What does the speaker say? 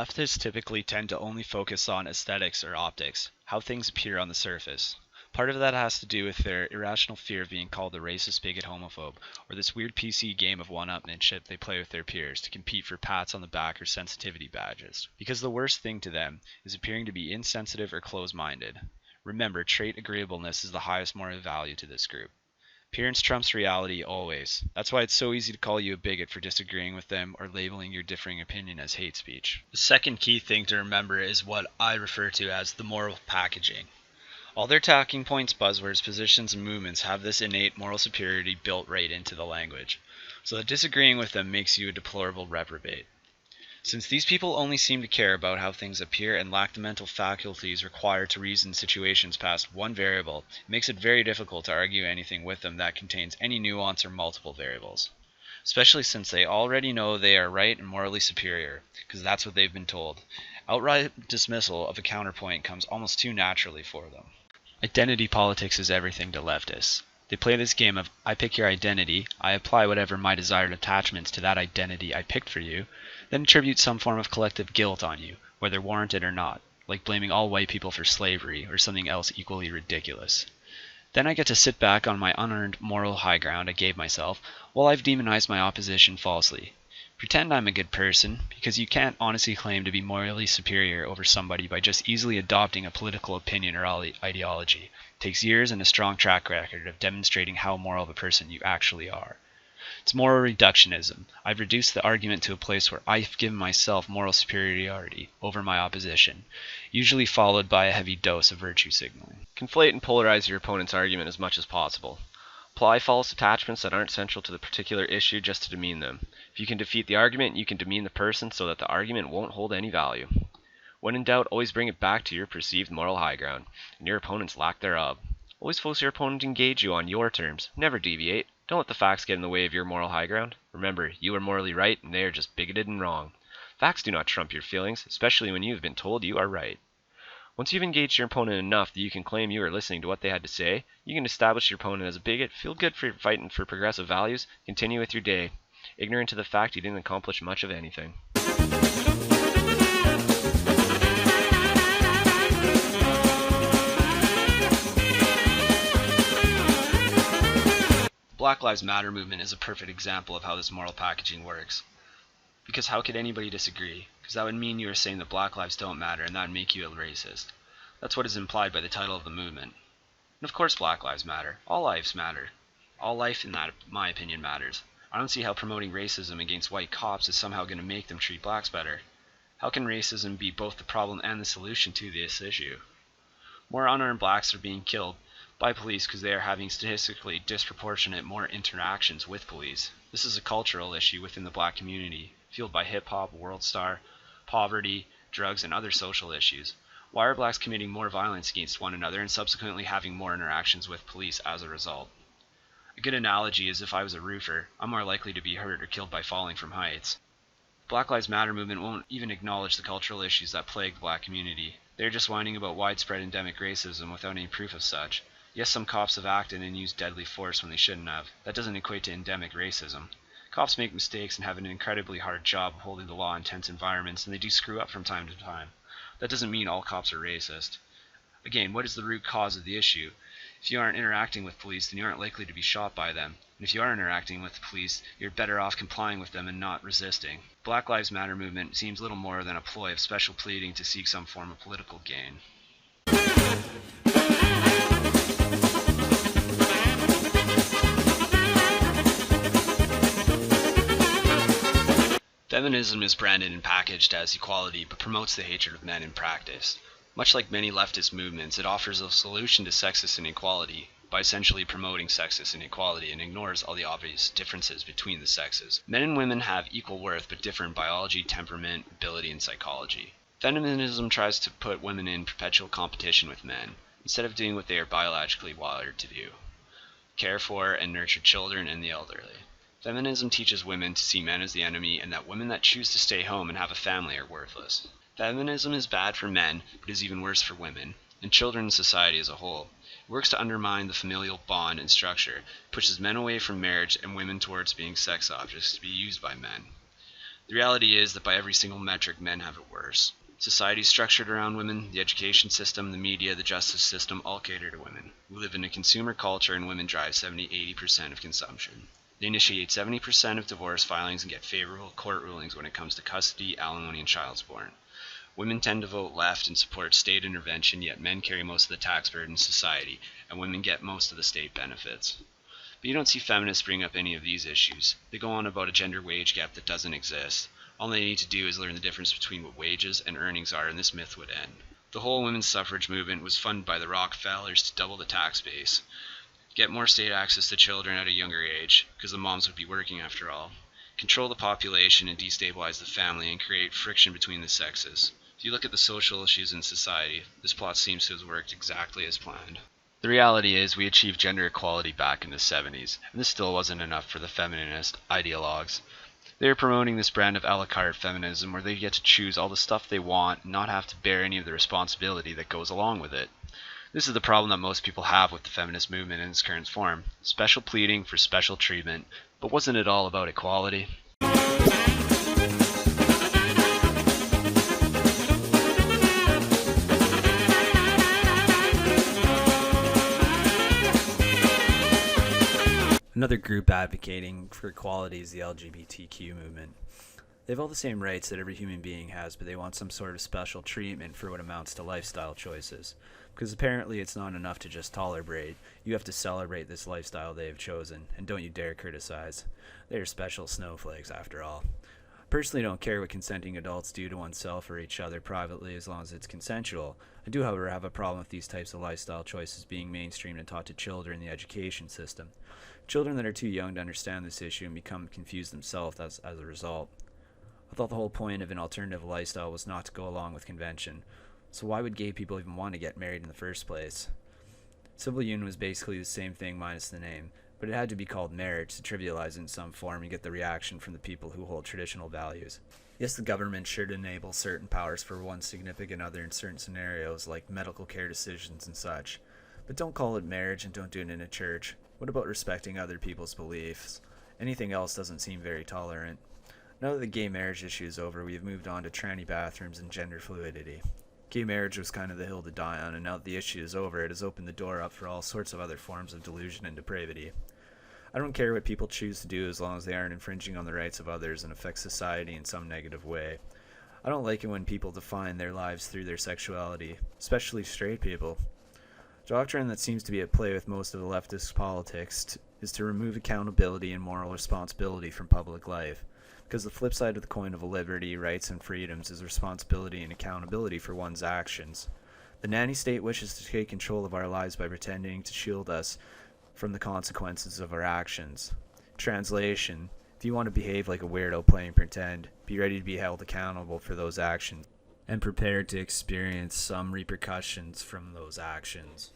Leftists typically tend to only focus on aesthetics or optics, how things appear on the surface. Part of that has to do with their irrational fear of being called a racist, bigot, homophobe, or this weird PC game of one-upmanship they play with their peers to compete for pats on the back or sensitivity badges. Because the worst thing to them is appearing to be insensitive or close-minded. Remember, trait agreeableness is the highest moral value to this group. Appearance trumps reality always. That's why it's so easy to call you a bigot for disagreeing with them or labeling your differing opinion as hate speech. The second key thing to remember is what I refer to as the moral packaging. All their talking points, buzzwords, positions, and movements have this innate moral superiority built right into the language, so that disagreeing with them makes you a deplorable reprobate. Since these people only seem to care about how things appear and lack the mental faculties required to reason situations past one variable, it makes it very difficult to argue anything with them that contains any nuance or multiple variables. Especially since they already know they are right and morally superior, because that's what they've been told. Outright dismissal of a counterpoint comes almost too naturally for them. Identity politics is everything to leftists. They play this game of, I pick your identity, I apply whatever my desired attachments to that identity I picked for you, then attribute some form of collective guilt on you, whether warranted or not, like blaming all white people for slavery or something else equally ridiculous. Then I get to sit back on my unearned moral high ground I gave myself while I've demonized my opposition falsely. Pretend I'm a good person, because you can't honestly claim to be morally superior over somebody by just easily adopting a political opinion or ideology. It takes years and a strong track record of demonstrating how moral of a person you actually are. It's moral reductionism. I've reduced the argument to a place where I've given myself moral superiority over my opposition, usually followed by a heavy dose of virtue signaling. Conflate and polarize your opponent's argument as much as possible. Apply false attachments that aren't central to the particular issue just to demean them. If you can defeat the argument, you can demean the person so that the argument won't hold any value. When in doubt, always bring it back to your perceived moral high ground, and your opponent's lack thereof. Always force your opponent to engage you on your terms. Never deviate. Don't let the facts get in the way of your moral high ground. Remember, you are morally right, and they are just bigoted and wrong. Facts do not trump your feelings, especially when you have been told you are right. Once you've engaged your opponent enough that you can claim you are listening to what they had to say, you can establish your opponent as a bigot, feel good for fighting for progressive values, continue with your day, ignorant to the fact you didn't accomplish much of anything. The Black Lives Matter movement is a perfect example of how this moral packaging works. Because how could anybody disagree? Because that would mean you are saying that black lives don't matter, and that would make you a racist. That's what is implied by the title of the movement. And of course black lives matter. All lives matter. All life, in my opinion, matters. I don't see how promoting racism against white cops is somehow going to make them treat blacks better. How can racism be both the problem and the solution to this issue? More unarmed blacks are being killed by police because they are having statistically disproportionate more interactions with police. This is a cultural issue within the black community, fueled by hip-hop, world star, poverty, drugs, and other social issues. Why are blacks committing more violence against one another and subsequently having more interactions with police as a result? A good analogy is if I was a roofer, I'm more likely to be hurt or killed by falling from heights. The Black Lives Matter movement won't even acknowledge the cultural issues that plague the black community. They're just whining about widespread endemic racism without any proof of such. Yes, some cops have acted and used deadly force when they shouldn't have. That doesn't equate to endemic racism. Cops make mistakes and have an incredibly hard job holding the law in tense environments, and they do screw up from time to time. That doesn't mean all cops are racist. Again, what is the root cause of the issue? If you aren't interacting with police, then you aren't likely to be shot by them. And if you are interacting with the police, you're better off complying with them and not resisting. Black Lives Matter movement seems little more than a ploy of special pleading to seek some form of political gain. Feminism is branded and packaged as equality, but promotes the hatred of men in practice. Much like many leftist movements, it offers a solution to sexist inequality by essentially promoting sexist inequality and ignores all the obvious differences between the sexes. Men and women have equal worth, but differ in biology, temperament, ability, and psychology. Feminism tries to put women in perpetual competition with men, instead of doing what they are biologically wired to do: care for and nurture children and the elderly. Feminism teaches women to see men as the enemy, and that women that choose to stay home and have a family are worthless. Feminism is bad for men, but is even worse for women, and children in society as a whole. It works to undermine the familial bond and structure, pushes men away from marriage and women towards being sex objects to be used by men. The reality is that by every single metric, men have it worse. Society is structured around women. The education system, the media, the justice system all cater to women. We live in a consumer culture, and women drive 70-80% of consumption. They initiate 70% of divorce filings and get favorable court rulings when it comes to custody, alimony, and child support. Women tend to vote left and support state intervention, yet men carry most of the tax burden in society, and women get most of the state benefits. But you don't see feminists bring up any of these issues. They go on about a gender wage gap that doesn't exist. All they need to do is learn the difference between what wages and earnings are, and this myth would end. The whole women's suffrage movement was funded by the Rockefellers to double the tax base, get more state access to children at a younger age, because the moms would be working after all, control the population and destabilize the family, and create friction between the sexes. If you look at the social issues in society, this plot seems to have worked exactly as planned. The reality is we achieved gender equality back in the 70s, and this still wasn't enough for the feminist ideologues. They are promoting this brand of a la carte feminism where they get to choose all the stuff they want and not have to bear any of the responsibility that goes along with it. This is the problem that most people have with the feminist movement in its current form. Special pleading for special treatment, but wasn't it all about equality? Another group advocating for equality is the LGBTQ movement. They have all the same rights that every human being has, but they want some sort of special treatment for what amounts to lifestyle choices. Because apparently it's not enough to just tolerate. You have to celebrate this lifestyle they have chosen, and don't you dare criticize. They are special snowflakes, after all. I personally don't care what consenting adults do to oneself or each other privately as long as it's consensual. I do, however, have a problem with these types of lifestyle choices being mainstreamed and taught to children in the education system. Children that are too young to understand this issue and become confused themselves as a result. I thought the whole point of an alternative lifestyle was not to go along with convention. So why would gay people even want to get married in the first place? Civil union was basically the same thing minus the name, but it had to be called marriage to trivialize it in some form and get the reaction from the people who hold traditional values. Yes, the government should enable certain powers for one significant other in certain scenarios like medical care decisions and such, but don't call it marriage and don't do it in a church. What about respecting other people's beliefs? Anything else doesn't seem very tolerant. Now that the gay marriage issue is over, we have moved on to tranny bathrooms and gender fluidity. Gay marriage was kind of the hill to die on, and now that the issue is over, it has opened the door up for all sorts of other forms of delusion and depravity. I don't care what people choose to do as long as they aren't infringing on the rights of others and affect society in some negative way. I don't like it when people define their lives through their sexuality, especially straight people. The doctrine that seems to be at play with most of the leftist politics is to remove accountability and moral responsibility from public life, because the flip side of the coin of liberty, rights, and freedoms is responsibility and accountability for one's actions. The nanny state wishes to take control of our lives by pretending to shield us from the consequences of our actions. Translation: if you want to behave like a weirdo playing pretend, be ready to be held accountable for those actions, and prepared to experience some repercussions from those actions.